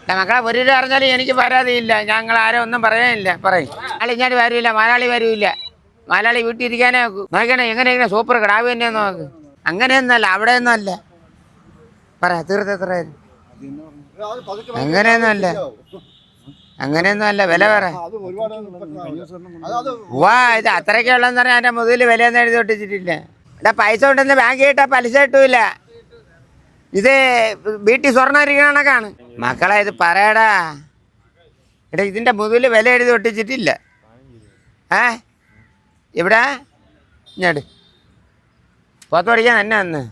മക്കളെ ഒരു രൂപ അറിഞ്ഞാലും എനിക്ക് പരാതിയില്ല. ഞങ്ങൾ ആരും ഒന്നും പറയാനില്ല. പറയും അയാൾ ഇങ്ങോട്ട് വരില്ല, മലയാളി വരില്ല. മലയാളി വീട്ടിൽ ഇരിക്കാനേ നോക്കൂ. നോക്കണേ എങ്ങനെയാണ് സൂപ്പർ കിടാവ് തന്നെയെന്ന് നോക്ക്. അങ്ങനെയൊന്നുമല്ല, അവിടെയൊന്നും അല്ല. പറയാ തീർത്ത് അങ്ങനെയൊന്നുമല്ല, അങ്ങനെയൊന്നും അല്ല. വില പറ വാ. ഇത് അത്രയ്ക്ക് ഉള്ളതെന്ന് പറഞ്ഞാൽ എൻ്റെ മുതൽ വിലയൊന്നും എഴുതി ഒട്ടിച്ചിട്ടില്ല. ഇവിടെ പൈസ കൊണ്ടുവന്ന് ബാങ്കിൽ ഇട്ടാൽ പലിശ കിട്ടൂല. ഇത് വീട്ടിൽ സ്വർണ്ണം ഇരിക്കണ കണക്കാണ്. മക്കളെ ഇത് പറയടാ. എടാ ഇതിൻ്റെ മുതൽ വില എഴുതി ഒട്ടിച്ചിട്ടില്ല. ഇവിടെ ഇങ്ങോട്ട് പോത്ത് പഠിക്കാൻ തന്നെ വന്ന്,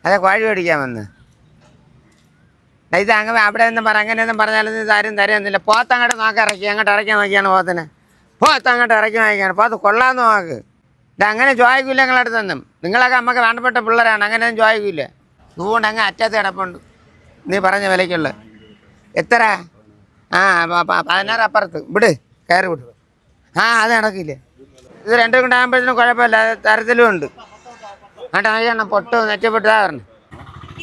അതെ കോഴി പഠിക്കാൻ വന്ന്. ഇത് അങ്ങനെ അവിടെ ഒന്നും പറ, അങ്ങനെയൊന്നും പറഞ്ഞാലൊന്നും ഇതാരും തരുന്നില്ല. പോത്ത് അങ്ങോട്ട് നോക്കി ഇറക്കി, അങ്ങോട്ട് ഇറക്കി നോക്കിയാണ് പോത്തിനെ. പോത്ത് അങ്ങോട്ട് ഇറക്കി നോക്കിയാണ്. പോത്ത് കൊള്ളാമെന്ന് നോക്ക്. ഇത് അങ്ങനെ ചോദിക്കില്ല നിങ്ങളടുത്തൊന്നും. നിങ്ങളൊക്കെ നമുക്ക് വേണ്ടപ്പെട്ട പിള്ളേരാണ്, അങ്ങനെയൊന്നും ചോദിക്കില്ല. അതുകൊണ്ട് അങ്ങ് അറ്റത്ത് കിടപ്പുണ്ട് നീ പറഞ്ഞ വിലയ്ക്കുള്ള. എത്ര? 16 അപ്പുറത്ത് വിട്, കയറി വിട്. അത് നടക്കില്ല. ഇത് രണ്ടും കൂടെ ആകുമ്പോഴത്തേനും കുഴപ്പമില്ല, തരത്തിലും ഉണ്ട്. അങ്ങോട്ട് നോക്കിയാണ് പൊട്ട് നെറ്റപ്പെട്ടാ പറഞ്ഞു.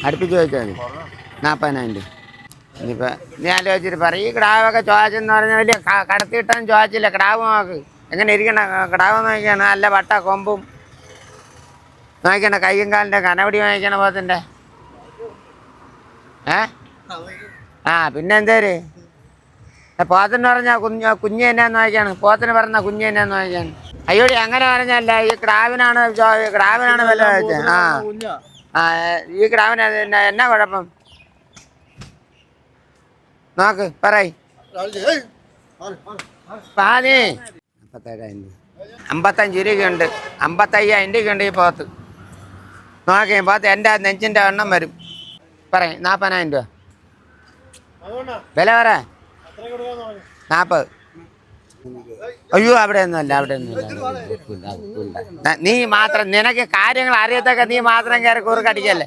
അടുപ്പിച്ച് ചോദിച്ചാൽ മതി 40,000 രൂപ. ഇനിയിപ്പോൾ നീ ആലോചിച്ചിട്ട് പറയും. ഈ കിടാവൊക്കെ ചോദിച്ചെന്ന് പറഞ്ഞാൽ വലിയ കടത്തിയിട്ടാലും ചോദിച്ചില്ല. കിടാവ് നോക്ക് എങ്ങനെ ഇരിക്കണ. കിടാവ് നോക്കിയാണ് നല്ല വട്ട കൊമ്പും നോക്കണ, കയ്യും കാലിൻ്റെ കനവടി വാങ്ങിക്കണ പോത്തിൻ്റെ. പിന്നെന്തേര് പോത്തിന് പറഞ്ഞാൽ കുഞ്ഞ് എന്നാന്ന് നോക്കിയാണ്. പോത്തിന് പറഞ്ഞാൽ കുഞ്ഞ് എന്നാന്ന് നോക്കിയാണ്. അയ്യോടി അങ്ങനെ പറഞ്ഞല്ല, ഈ കിടാവിനാണ് വില ചോദിച്ചത്. ഈ കിടാവിന് എന്നാ കുഴപ്പം നോക്ക് പറയ്. 55 രൂപയുണ്ട്, 55,000 രൂപയുണ്ട് ഈ പോത്ത്. നോക്കി പോത്ത് എൻ്റെ നെഞ്ചിൻ്റെ എണ്ണം വരും. പറയും 40,000 രൂപ വില പറ. 40. അയ്യോ അവിടെ ഒന്നുമല്ല, അവിടെ ഒന്നുമില്ല. നീ മാത്രം, നിനക്ക് കാര്യങ്ങൾ അറിയത്തൊക്കെ നീ മാത്രം കയറി കുറുക്കടിക്കല്ലേ.